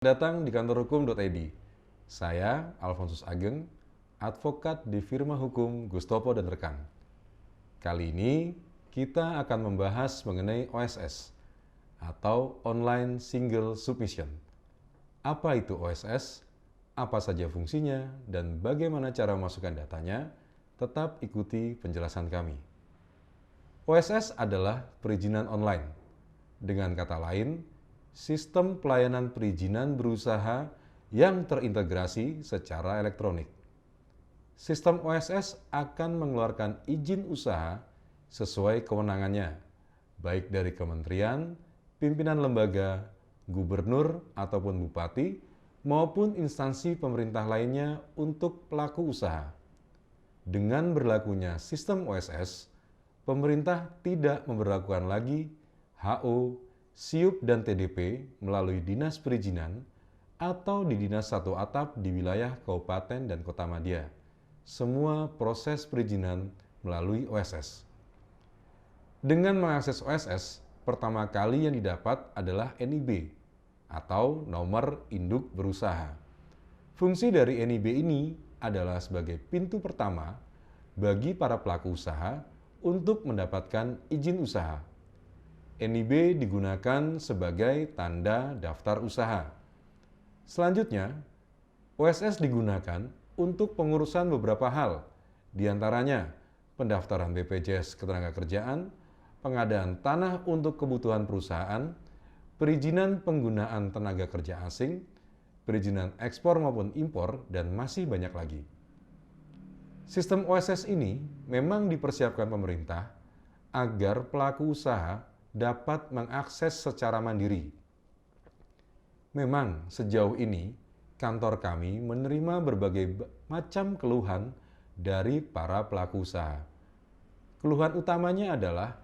Datang di kantor hukum.id. Saya Alfonsus Ageng, advokat di firma hukum Gustopo dan Rekan. Kali ini kita akan membahas mengenai OSS atau Online Single Submission. Apa itu OSS? Apa saja fungsinya dan bagaimana cara memasukkan datanya? Tetap ikuti penjelasan kami. OSS adalah perizinan online. Dengan kata lain, sistem pelayanan perizinan berusaha yang terintegrasi secara elektronik. Sistem OSS akan mengeluarkan izin usaha sesuai kewenangannya, baik dari kementerian, pimpinan lembaga, gubernur ataupun bupati, maupun instansi pemerintah lainnya untuk pelaku usaha. Dengan berlakunya sistem OSS, pemerintah tidak memberlakukan lagi HO, SIUP dan TDP melalui Dinas Perizinan atau di Dinas Satu Atap di wilayah Kabupaten dan Kota Madya. Semua proses perizinan melalui OSS. Dengan mengakses OSS, pertama kali yang didapat adalah NIB atau nomor induk berusaha. Fungsi dari NIB ini adalah sebagai pintu pertama bagi para pelaku usaha untuk mendapatkan izin usaha. NIB digunakan sebagai tanda daftar usaha. Selanjutnya, OSS digunakan untuk pengurusan beberapa hal, diantaranya pendaftaran BPJS Ketenagakerjaan, pengadaan tanah untuk kebutuhan perusahaan, perizinan penggunaan tenaga kerja asing, perizinan ekspor maupun impor, dan masih banyak lagi. Sistem OSS ini memang dipersiapkan pemerintah agar pelaku usaha dapat mengakses secara mandiri. Memang sejauh ini kantor kami menerima berbagai macam keluhan dari para pelaku usaha. Keluhan utamanya adalah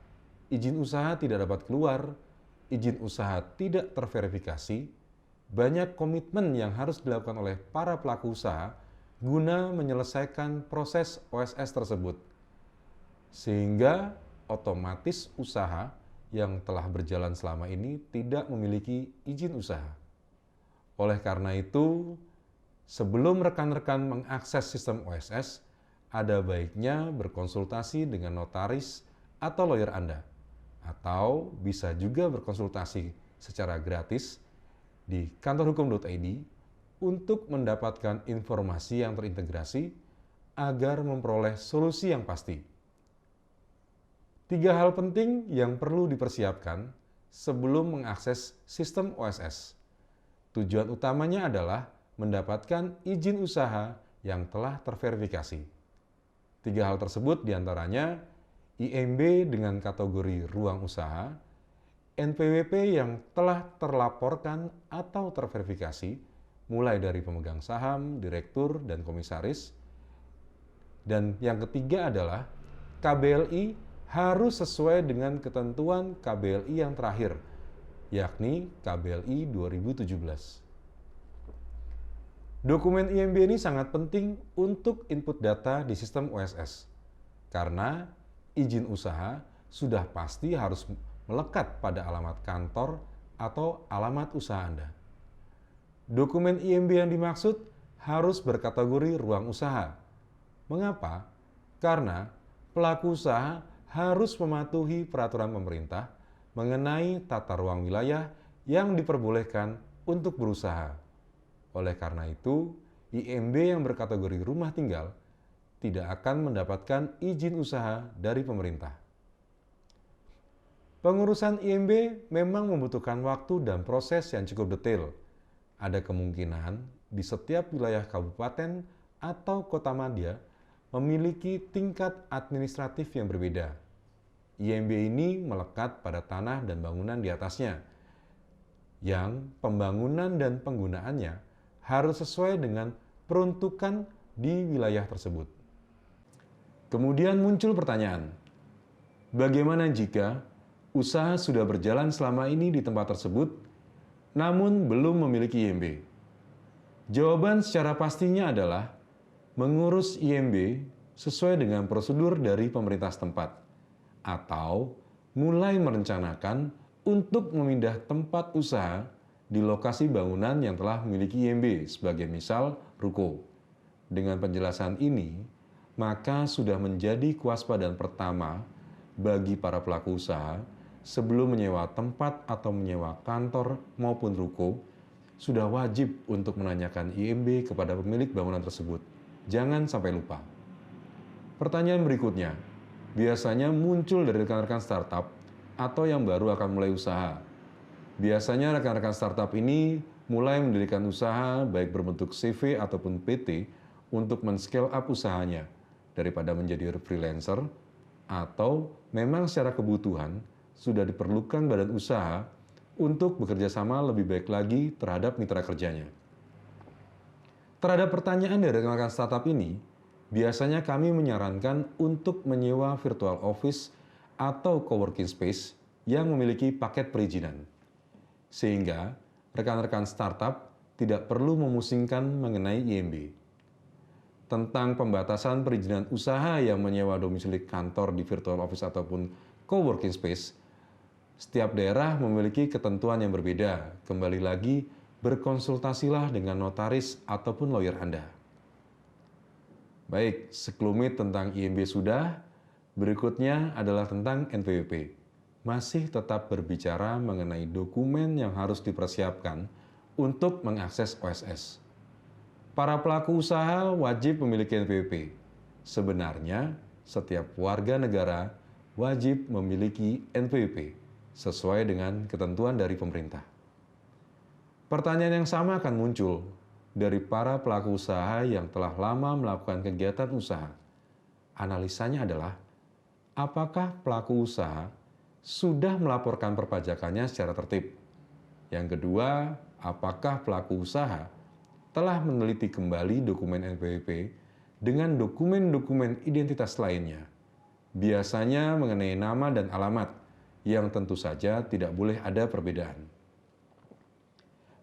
izin usaha tidak dapat keluar, izin usaha tidak terverifikasi, banyak komitmen yang harus dilakukan oleh para pelaku usaha guna menyelesaikan proses OSS tersebut. Sehingga otomatis usaha yang telah berjalan selama ini tidak memiliki izin usaha. Oleh karena itu, sebelum rekan-rekan mengakses sistem OSS, ada baiknya berkonsultasi dengan notaris atau lawyer Anda, atau bisa juga berkonsultasi secara gratis di kantorhukum.id untuk mendapatkan informasi yang terintegrasi agar memperoleh solusi yang pasti. 3 hal penting yang perlu dipersiapkan sebelum mengakses sistem OSS. Tujuan utamanya adalah mendapatkan izin usaha yang telah terverifikasi. 3 hal tersebut diantaranya IMB dengan kategori ruang usaha, NPWP yang telah terlaporkan atau terverifikasi, mulai dari pemegang saham, direktur, dan komisaris. Dan yang ketiga adalah KBLI harus sesuai dengan ketentuan KBLI yang terakhir, yakni KBLI 2017. Dokumen IMB ini sangat penting untuk input data di sistem OSS, karena izin usaha sudah pasti harus melekat pada alamat kantor atau alamat usaha Anda. Dokumen IMB yang dimaksud harus berkategori ruang usaha. Mengapa? Karena pelaku usaha harus mematuhi peraturan pemerintah mengenai tata ruang wilayah yang diperbolehkan untuk berusaha. Oleh karena itu, IMB yang berkategori rumah tinggal tidak akan mendapatkan izin usaha dari pemerintah. Pengurusan IMB memang membutuhkan waktu dan proses yang cukup detail. Ada kemungkinan di setiap wilayah kabupaten atau kota madya memiliki tingkat administratif yang berbeda. IMB ini melekat pada tanah dan bangunan di atasnya, yang pembangunan dan penggunaannya harus sesuai dengan peruntukan di wilayah tersebut. Kemudian muncul pertanyaan, bagaimana jika usaha sudah berjalan selama ini di tempat tersebut, namun belum memiliki IMB? Jawaban secara pastinya adalah mengurus IMB sesuai dengan prosedur dari pemerintah setempat, atau mulai merencanakan untuk memindah tempat usaha di lokasi bangunan yang telah memiliki IMB, sebagai misal ruko. Dengan penjelasan ini, maka sudah menjadi kewaspadaan pertama bagi para pelaku usaha sebelum menyewa tempat atau menyewa kantor maupun ruko, sudah wajib untuk menanyakan IMB kepada pemilik bangunan tersebut. Jangan sampai lupa. Pertanyaan berikutnya, biasanya muncul dari rekan-rekan startup atau yang baru akan mulai usaha. Biasanya rekan-rekan startup ini mulai mendirikan usaha baik berbentuk CV ataupun PT untuk men-scale up usahanya daripada menjadi freelancer, atau memang secara kebutuhan sudah diperlukan badan usaha untuk bekerja sama lebih baik lagi terhadap mitra kerjanya. Terhadap pertanyaan dari rekan-rekan startup ini, biasanya kami menyarankan untuk menyewa virtual office atau coworking space yang memiliki paket perizinan, sehingga rekan-rekan startup tidak perlu memusingkan mengenai IMB. Tentang pembatasan perizinan usaha yang menyewa domisili kantor di virtual office ataupun coworking space, setiap daerah memiliki ketentuan yang berbeda. Kembali lagi, berkonsultasilah dengan notaris ataupun lawyer Anda. Baik, sekelumit tentang IMB sudah. Berikutnya adalah tentang NPWP. Masih tetap berbicara mengenai dokumen yang harus dipersiapkan untuk mengakses OSS. Para pelaku usaha wajib memiliki NPWP. Sebenarnya, setiap warga negara wajib memiliki NPWP sesuai dengan ketentuan dari pemerintah. Pertanyaan yang sama akan muncul dari para pelaku usaha yang telah lama melakukan kegiatan usaha. Analisanya adalah, apakah pelaku usaha sudah melaporkan perpajakannya secara tertib? Yang kedua, apakah pelaku usaha telah meneliti kembali dokumen NPWP dengan dokumen-dokumen identitas lainnya, biasanya mengenai nama dan alamat, yang tentu saja tidak boleh ada perbedaan.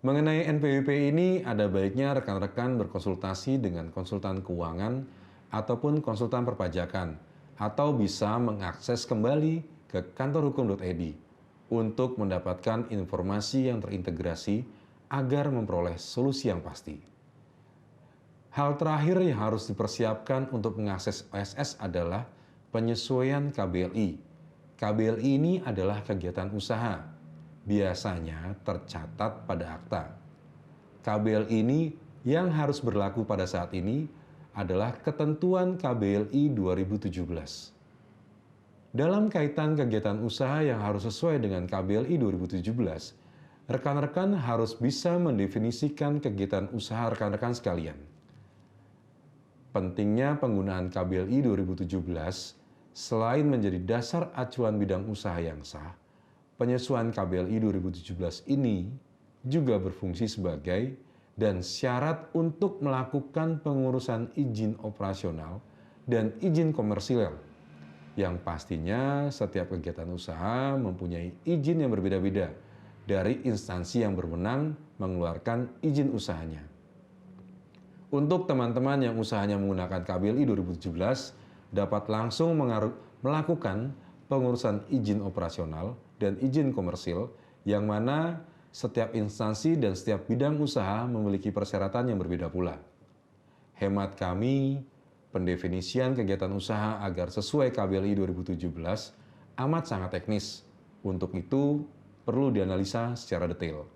Mengenai NPWP ini, ada baiknya rekan-rekan berkonsultasi dengan konsultan keuangan ataupun konsultan perpajakan, atau bisa mengakses kembali ke kantorhukum.id untuk mendapatkan informasi yang terintegrasi agar memperoleh solusi yang pasti. Hal terakhir yang harus dipersiapkan untuk mengakses OSS adalah penyesuaian KBLI. KBLI ini adalah kegiatan usaha, biasanya tercatat pada akta. KBLI ini yang harus berlaku pada saat ini adalah ketentuan KBLI 2017. Dalam kaitan kegiatan usaha yang harus sesuai dengan KBLI 2017, rekan-rekan harus bisa mendefinisikan kegiatan usaha rekan-rekan sekalian. Pentingnya penggunaan KBLI 2017 selain menjadi dasar acuan bidang usaha yang sah, penyesuaian KBLI 2017 ini juga berfungsi sebagai dan syarat untuk melakukan pengurusan izin operasional dan izin komersil, yang pastinya setiap kegiatan usaha mempunyai izin yang berbeda-beda dari instansi yang berwenang mengeluarkan izin usahanya. Untuk teman-teman yang usahanya menggunakan KBLI 2017, dapat langsung melakukan pengurusan izin operasional dan izin komersil, yang mana setiap instansi dan setiap bidang usaha memiliki persyaratan yang berbeda pula. Hemat kami, pendefinisian kegiatan usaha agar sesuai KBLI 2017 amat sangat teknis. Untuk itu, perlu dianalisa secara detail.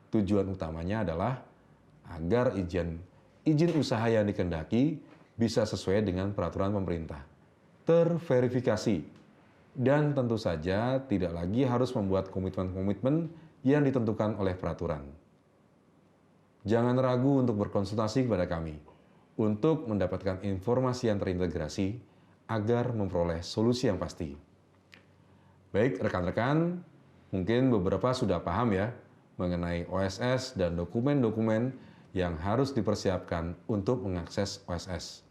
Tujuan utamanya adalah agar izin usaha yang dikehendaki bisa sesuai dengan peraturan pemerintah, terverifikasi, dan tentu saja tidak lagi harus membuat komitmen-komitmen yang ditentukan oleh peraturan. Jangan ragu untuk berkonsultasi kepada kami untuk mendapatkan informasi yang terintegrasi agar memperoleh solusi yang pasti. Baik rekan-rekan, mungkin beberapa sudah paham ya mengenai OSS dan dokumen-dokumen yang harus dipersiapkan untuk mengakses OSS.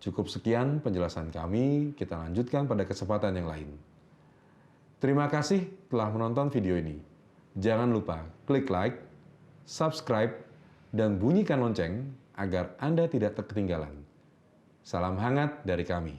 Cukup sekian penjelasan kami, kita lanjutkan pada kesempatan yang lain. Terima kasih telah menonton video ini. Jangan lupa klik like, subscribe, dan bunyikan lonceng agar Anda tidak ketinggalan. Salam hangat dari kami.